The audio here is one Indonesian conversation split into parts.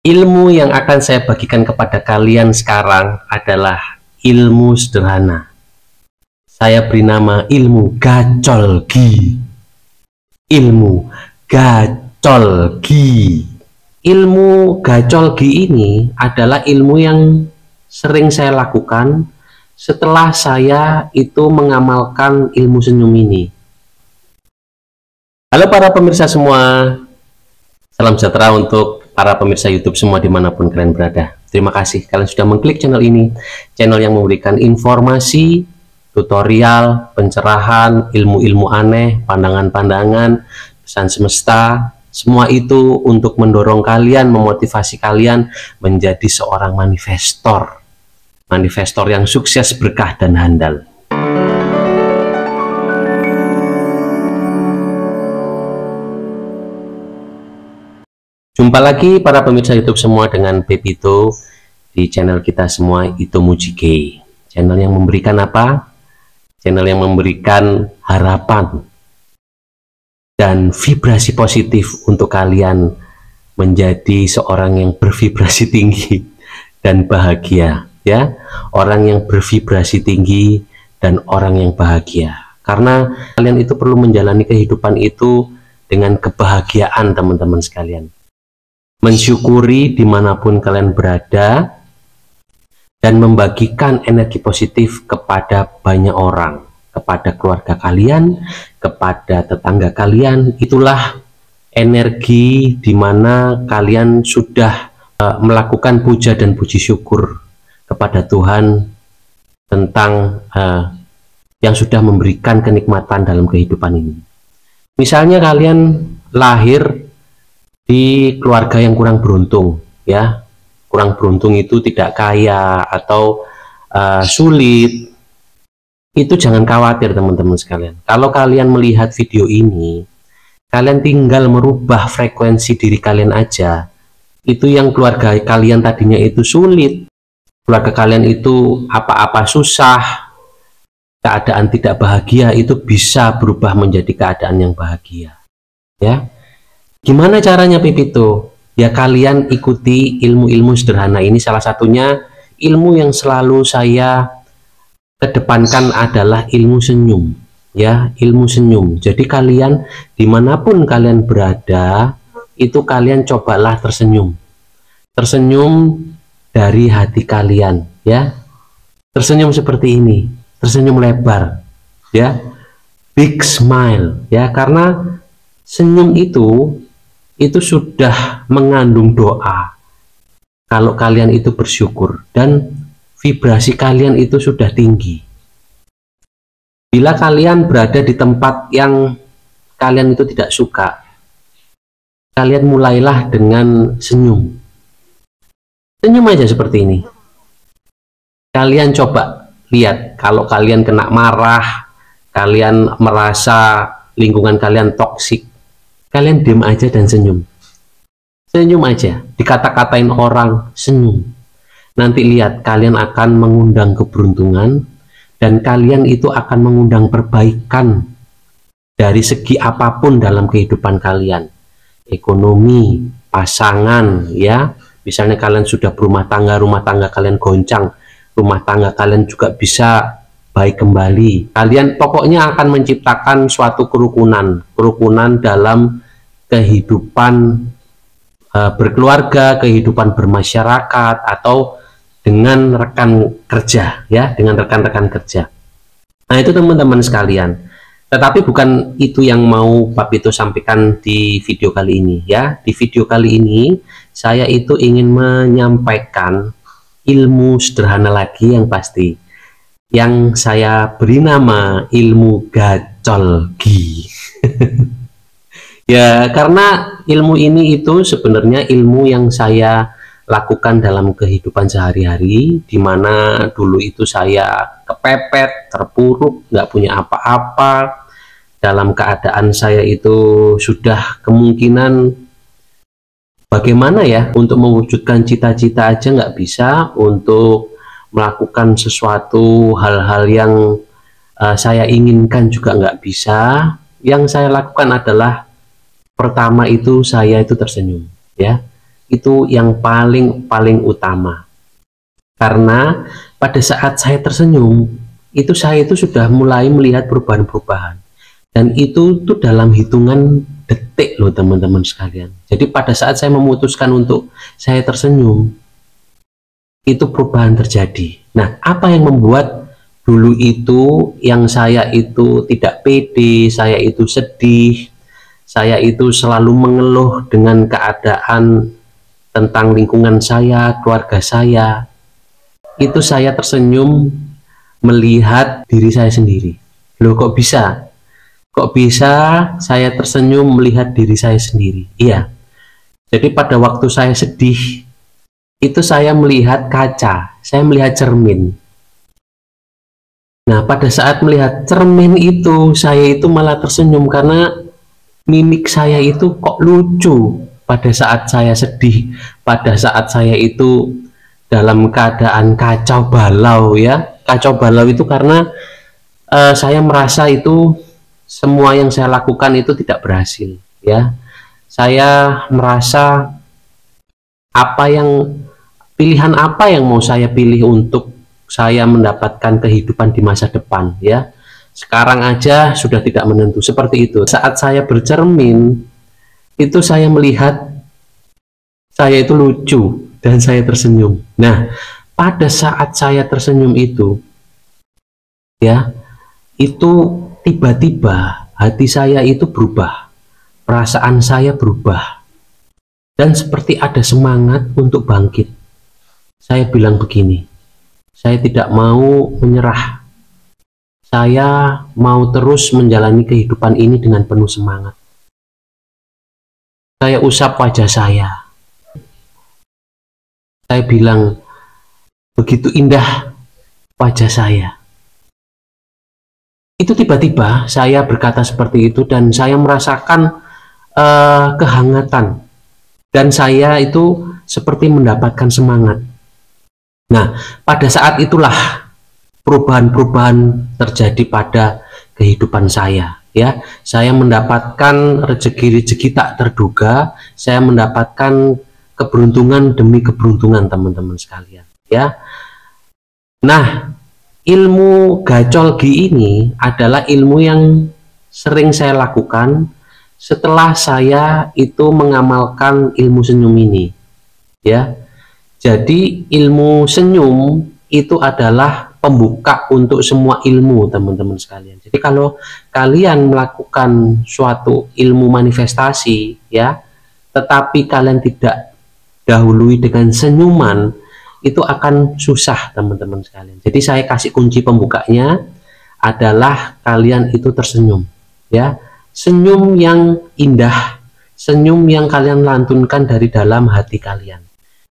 Ilmu yang akan saya bagikan kepada kalian sekarang adalah ilmu sederhana. Saya beri nama ilmu gacolgi. Ilmu gacolgi. Ilmu gacolgi ini adalah ilmu yang sering saya lakukan setelah saya itu mengamalkan ilmu senyum ini. Halo para pemirsa semua, salam sejahtera untuk para pemirsa YouTube semua dimanapun kalian berada. Terima kasih kalian sudah mengklik channel ini, channel yang memberikan informasi, tutorial, pencerahan, ilmu-ilmu aneh, pandangan-pandangan, pesan semesta. Semua itu untuk mendorong kalian, memotivasi kalian menjadi seorang manifestor. Manifestor yang sukses, berkah, dan handal. Jumpa lagi para pemirsa YouTube semua dengan Pepito di channel kita semua, Ito Mujike. Channel yang memberikan apa? Channel yang memberikan harapan dan vibrasi positif untuk kalian menjadi seorang yang bervibrasi tinggi dan bahagia, ya. Orang yang bervibrasi tinggi dan orang yang bahagia. Karena kalian itu perlu menjalani kehidupan itu dengan kebahagiaan, teman-teman sekalian. Mensyukuri dimanapun kalian berada dan membagikan energi positif kepada banyak orang, kepada keluarga kalian, kepada tetangga kalian. Itulah energi di mana kalian sudah melakukan puja dan puji syukur kepada Tuhan tentang yang sudah memberikan kenikmatan dalam kehidupan ini. Misalnya kalian lahir di keluarga yang kurang beruntung, ya. Kurang beruntung itu tidak kaya atau sulit. Itu jangan khawatir, teman-teman sekalian. Kalau kalian melihat video ini, kalian tinggal merubah frekuensi diri kalian aja. Itu yang keluarga kalian tadinya itu sulit, keluarga kalian itu apa-apa susah, keadaan tidak bahagia, itu bisa berubah menjadi keadaan yang bahagia, ya. Gimana caranya, Pepito? Ya kalian ikuti ilmu-ilmu sederhana ini. Salah satunya ilmu yang selalu saya kedepankan adalah ilmu senyum, ya, ilmu senyum. Jadi kalian dimanapun kalian berada, itu kalian cobalah tersenyum, tersenyum dari hati kalian, ya. Tersenyum seperti ini, tersenyum lebar, ya, big smile, ya. Karena senyum itu sudah mengandung doa. Kalau kalian itu bersyukur dan vibrasi kalian itu sudah tinggi. Bila kalian berada di tempat yang kalian itu tidak suka, kalian mulailah dengan senyum. Senyum aja seperti ini. Kalian coba lihat, kalau kalian kena marah, kalian merasa lingkungan kalian toksik, kalian diam aja dan senyum. Senyum aja, dikata-katain orang, senyum. Nanti lihat, kalian akan mengundang keberuntungan dan kalian itu akan mengundang perbaikan dari segi apapun dalam kehidupan kalian. Ekonomi, pasangan, ya. Misalnya kalian sudah berumah tangga kalian goncang, rumah tangga kalian juga bisa baik kembali. Kalian pokoknya akan menciptakan suatu kerukunan dalam kehidupan berkeluarga, kehidupan bermasyarakat, atau dengan rekan kerja, ya, dengan rekan-rekan kerja. Nah, itu teman-teman sekalian. Tetapi bukan itu yang mau Pepito sampaikan di video kali ini, ya. Di video kali ini saya itu ingin menyampaikan ilmu sederhana lagi yang pasti, yang saya beri nama ilmu gacolgi. Ya, karena ilmu ini itu sebenarnya ilmu yang saya lakukan dalam kehidupan sehari-hari, di mana dulu itu saya kepepet, terpuruk, nggak punya apa-apa. Dalam keadaan saya itu sudah kemungkinan bagaimana ya untuk mewujudkan cita-cita aja nggak bisa, untuk melakukan sesuatu hal-hal yang saya inginkan juga nggak bisa. Yang saya lakukan adalah pertama itu saya itu tersenyum, ya. itu yang paling utama. Karena pada saat saya tersenyum, saya itu sudah mulai melihat perubahan-perubahan. Dan itu tuh dalam hitungan detik loh teman-teman sekalian. Jadi pada saat saya memutuskan untuk saya tersenyum, itu perubahan terjadi. Nah, apa yang membuat dulu itu yang saya itu tidak pede, saya itu sedih, saya itu selalu mengeluh dengan keadaan tentang lingkungan saya, keluarga saya, itu saya tersenyum melihat diri saya sendiri. Loh, kok bisa? Kok bisa saya tersenyum melihat diri saya sendiri? Iya. Jadi pada waktu saya sedih, itu saya melihat kaca, saya melihat cermin. Nah, pada saat melihat cermin itu, saya itu malah tersenyum karena mimik saya itu kok lucu pada saat saya sedih, pada saat saya itu dalam keadaan kacau balau ya. Kacau balau itu karena saya merasa itu semua yang saya lakukan itu tidak berhasil ya. Saya merasa pilihan apa yang mau saya pilih untuk saya mendapatkan kehidupan di masa depan ya. Sekarang aja sudah tidak menentu, seperti itu. Saat saya bercermin itu saya melihat saya itu lucu dan saya tersenyum. Nah, pada saat saya tersenyum itu ya, itu tiba-tiba hati saya itu berubah, perasaan saya berubah, dan seperti ada semangat untuk bangkit. Saya bilang begini, saya tidak mau menyerah, saya mau terus menjalani kehidupan ini dengan penuh semangat. Saya usap wajah saya bilang, begitu indah wajah saya. Itu tiba-tiba saya berkata seperti itu dan saya merasakan kehangatan dan saya itu seperti mendapatkan semangat. Nah, pada saat itulah perubahan-perubahan terjadi pada kehidupan saya ya. Saya mendapatkan rezeki-rezeki tak terduga, saya mendapatkan keberuntungan demi keberuntungan teman-teman sekalian ya. Nah, ilmu gacolgi ini adalah ilmu yang sering saya lakukan setelah saya itu mengamalkan ilmu senyum ini ya. Jadi ilmu senyum itu adalah pembuka untuk semua ilmu teman-teman sekalian. Jadi kalau kalian melakukan suatu ilmu manifestasi ya, tetapi kalian tidak dahului dengan senyuman, itu akan susah teman-teman sekalian. Jadi saya kasih kunci pembukanya adalah kalian itu tersenyum ya. Senyum yang indah, senyum yang kalian lantunkan dari dalam hati kalian.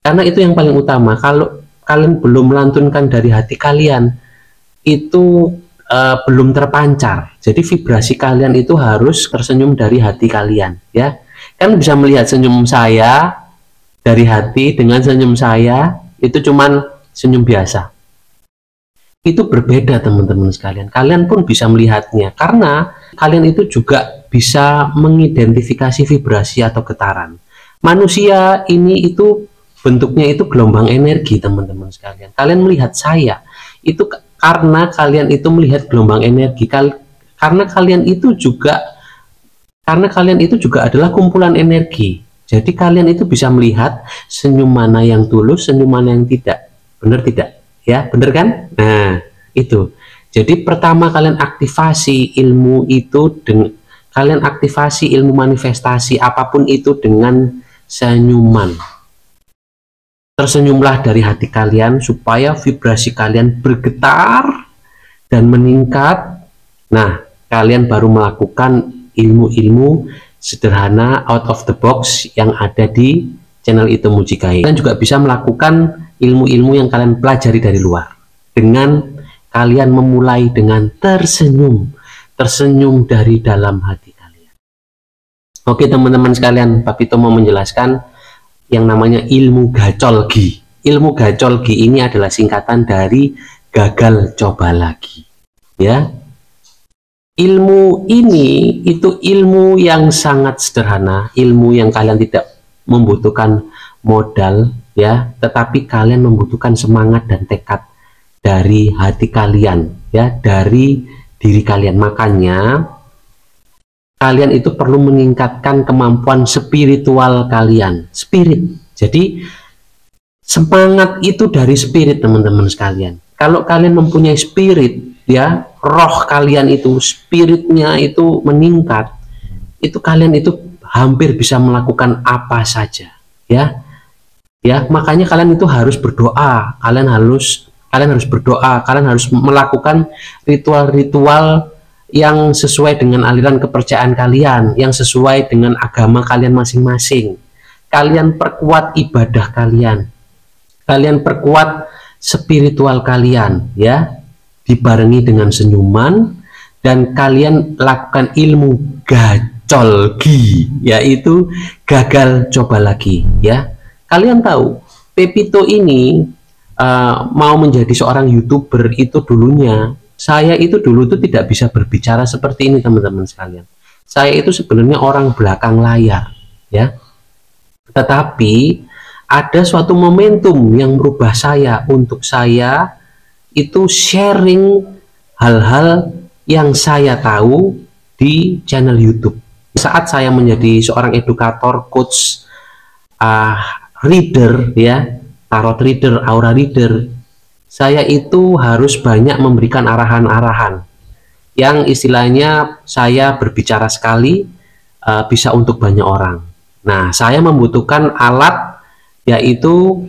Karena itu yang paling utama. Kalau kalian belum melantunkan dari hati kalian, itu belum terpancar. Jadi vibrasi kalian itu harus tersenyum dari hati kalian ya. Kan bisa melihat senyum saya dari hati dengan senyum saya itu cuman senyum biasa. Itu berbeda teman-teman sekalian. Kalian pun bisa melihatnya karena kalian itu juga bisa mengidentifikasi vibrasi atau getaran. Manusia ini itu bentuknya itu gelombang energi teman-teman sekalian. Kalian melihat saya itu karena kalian itu melihat gelombang energi. Karena kalian itu juga adalah kumpulan energi. Jadi kalian itu bisa melihat senyum mana yang tulus, senyum mana yang tidak. Benar tidak? Ya, benar kan? Nah, itu. Jadi pertama kalian aktivasi ilmu itu kalian aktivasi ilmu manifestasi apapun itu dengan senyuman. Tersenyumlah dari hati kalian supaya vibrasi kalian bergetar dan meningkat. Nah, kalian baru melakukan ilmu-ilmu sederhana out of the box yang ada di channel Ito Mujikai. Kalian juga bisa melakukan ilmu-ilmu yang kalian pelajari dari luar dengan kalian memulai dengan tersenyum dari dalam hati kalian. Oke teman-teman sekalian, Pak Ito mau menjelaskan yang namanya ilmu gacolgi. Ilmu gacolgi ini adalah singkatan dari gagal coba lagi ya. Ilmu ini itu ilmu yang sangat sederhana, ilmu yang kalian tidak membutuhkan modal ya, tetapi kalian membutuhkan semangat dan tekad dari hati kalian ya, dari diri kalian. Makanya kalian itu perlu meningkatkan kemampuan spiritual kalian, spirit. Jadi semangat itu dari spirit, teman-teman sekalian. Kalau kalian mempunyai spirit ya, roh kalian itu, spiritnya itu meningkat, itu kalian itu hampir bisa melakukan apa saja ya. Ya, makanya kalian itu harus berdoa, kalian harus berdoa, kalian harus melakukan ritual-ritual yang sesuai dengan aliran kepercayaan kalian, yang sesuai dengan agama kalian masing-masing. Kalian perkuat ibadah kalian, kalian perkuat spiritual kalian ya, dibarengi dengan senyuman, dan kalian lakukan ilmu gacolgi, yaitu gagal coba lagi ya. Kalian tahu Pepito ini mau menjadi seorang YouTuber itu dulunya, saya itu dulu tuh tidak bisa berbicara seperti ini, teman-teman sekalian. Saya itu sebenarnya orang belakang layar ya, tetapi ada suatu momentum yang merubah saya untuk saya itu sharing hal-hal yang saya tahu di channel YouTube. Saat saya menjadi seorang edukator, coach, reader ya, tarot reader, aura reader, saya itu harus banyak memberikan arahan-arahan yang istilahnya saya berbicara sekali bisa untuk banyak orang. Nah, saya membutuhkan alat yaitu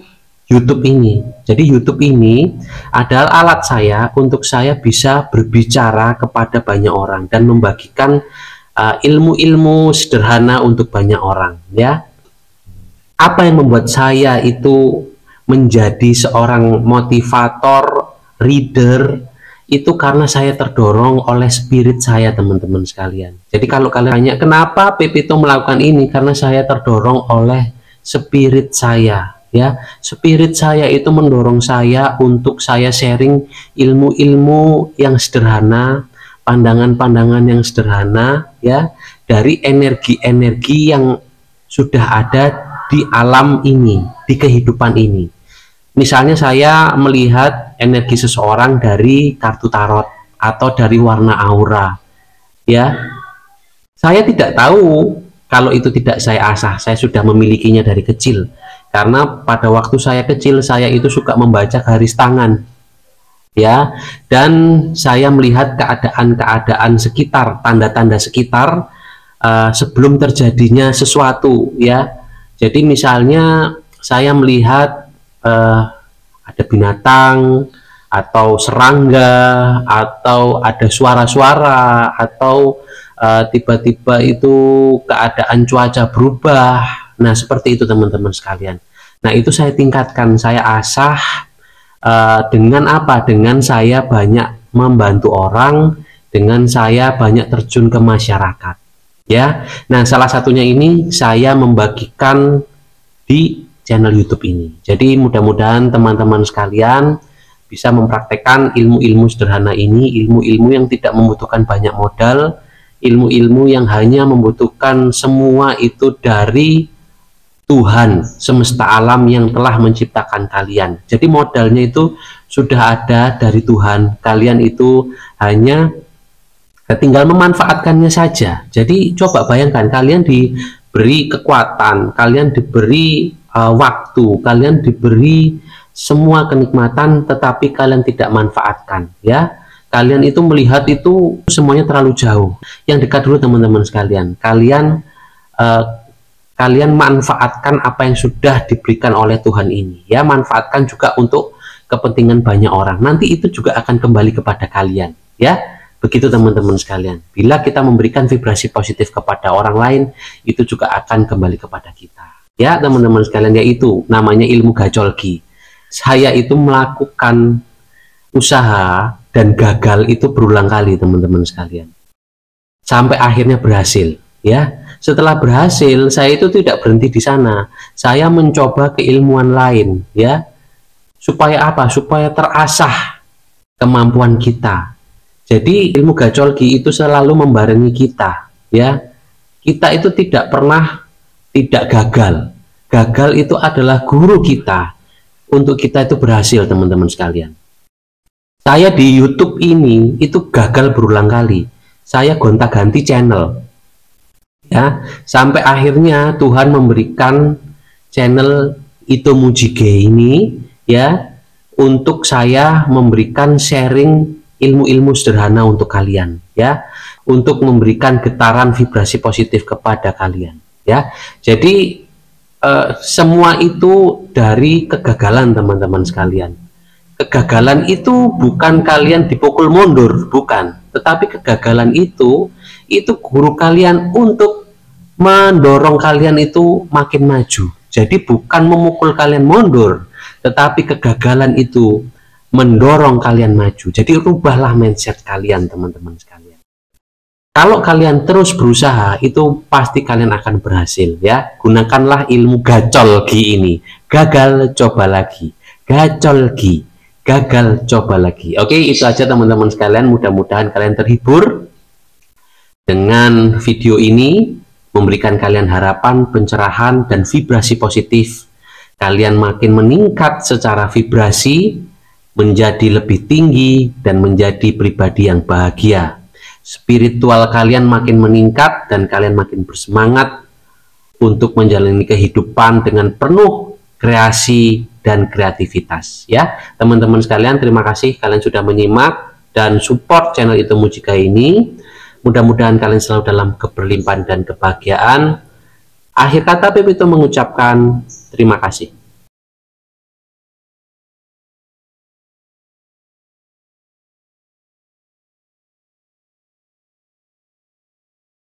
YouTube ini. Jadi YouTube ini adalah alat saya untuk saya bisa berbicara kepada banyak orang dan membagikan ilmu-ilmu sederhana untuk banyak orang ya. Apa yang membuat saya itu menjadi seorang motivator, reader, itu karena saya terdorong oleh spirit saya, teman-teman sekalian. Jadi kalau kalian tanya kenapa Pepito melakukan ini, karena saya terdorong oleh spirit saya ya. Spirit saya itu mendorong saya untuk saya sharing ilmu-ilmu yang sederhana, pandangan-pandangan yang sederhana ya, dari energi-energi yang sudah ada di alam ini, di kehidupan ini. Misalnya saya melihat energi seseorang dari kartu tarot atau dari warna aura ya, saya tidak tahu kalau itu tidak saya asah, saya sudah memilikinya dari kecil. Karena pada waktu saya kecil, saya itu suka membaca garis tangan ya, dan saya melihat keadaan-keadaan sekitar, tanda-tanda sekitar sebelum terjadinya sesuatu ya. Jadi misalnya saya melihat ada binatang atau serangga, atau ada suara-suara, atau tiba-tiba itu keadaan cuaca berubah. Nah, seperti itu teman-teman sekalian. Nah, itu saya tingkatkan, saya asah dengan apa? Dengan saya banyak membantu orang, dengan saya banyak terjun ke masyarakat ya. Nah, salah satunya ini saya membagikan di channel YouTube ini. Jadi mudah-mudahan teman-teman sekalian bisa mempraktekkan ilmu-ilmu sederhana ini, ilmu-ilmu yang tidak membutuhkan banyak modal, ilmu-ilmu yang hanya membutuhkan semua itu dari Tuhan semesta alam yang telah menciptakan kalian. Jadi modalnya itu sudah ada dari Tuhan, kalian itu hanya tinggal memanfaatkannya saja. Jadi coba bayangkan, kalian diberi kekuatan, kalian diberi waktu, kalian diberi semua kenikmatan, tetapi kalian tidak manfaatkan ya. Kalian itu melihat itu semuanya terlalu jauh. Yang dekat dulu teman-teman sekalian. Kalian manfaatkan apa yang sudah diberikan oleh Tuhan ini ya, manfaatkan juga untuk kepentingan banyak orang. Nanti itu juga akan kembali kepada kalian ya. Begitu teman-teman sekalian. Bila kita memberikan vibrasi positif kepada orang lain, itu juga akan kembali kepada kita. Ya teman-teman sekalian, yaitu namanya ilmu gacolgi. Saya itu melakukan usaha dan gagal itu berulang kali teman-teman sekalian, sampai akhirnya berhasil ya. Setelah berhasil, saya itu tidak berhenti di sana, saya mencoba keilmuan lain ya. Supaya apa? Supaya terasah kemampuan kita. Jadi ilmu gacolgi itu selalu membarengi kita ya. Kita itu tidak pernah tidak gagal. gagal itu adalah guru kita untuk kita itu berhasil, teman-teman sekalian. Saya di YouTube ini itu gagal berulang kali. Saya gonta-ganti channel, ya, sampai akhirnya Tuhan memberikan channel Ito Mujike ini, ya, untuk saya memberikan sharing ilmu-ilmu sederhana untuk kalian, ya, untuk memberikan getaran vibrasi positif kepada kalian, ya. Jadi semua itu dari kegagalan, teman-teman sekalian. Kegagalan itu bukan kalian dipukul mundur, bukan, tetapi kegagalan itu guru kalian untuk mendorong kalian itu makin maju. Jadi bukan memukul kalian mundur, tetapi kegagalan itu mendorong kalian maju. Jadi rubahlah mindset kalian, teman-teman sekalian. Kalau kalian terus berusaha, itu pasti kalian akan berhasil, ya. Gunakanlah ilmu gacol gi ini. Gagal, coba lagi. Gacol gi. Gagal, coba lagi. Oke, itu aja teman-teman sekalian. Mudah-mudahan kalian terhibur dengan video ini, memberikan kalian harapan, pencerahan, dan vibrasi positif. Kalian makin meningkat secara vibrasi, menjadi lebih tinggi, dan menjadi pribadi yang bahagia. Spiritual kalian makin meningkat dan kalian makin bersemangat untuk menjalani kehidupan dengan penuh kreasi dan kreativitas, ya. Teman-teman sekalian, terima kasih kalian sudah menyimak dan support channel Ito Mujike ini. Mudah-mudahan kalian selalu dalam keberlimpahan dan kebahagiaan. Akhir kata Pepito mengucapkan terima kasih.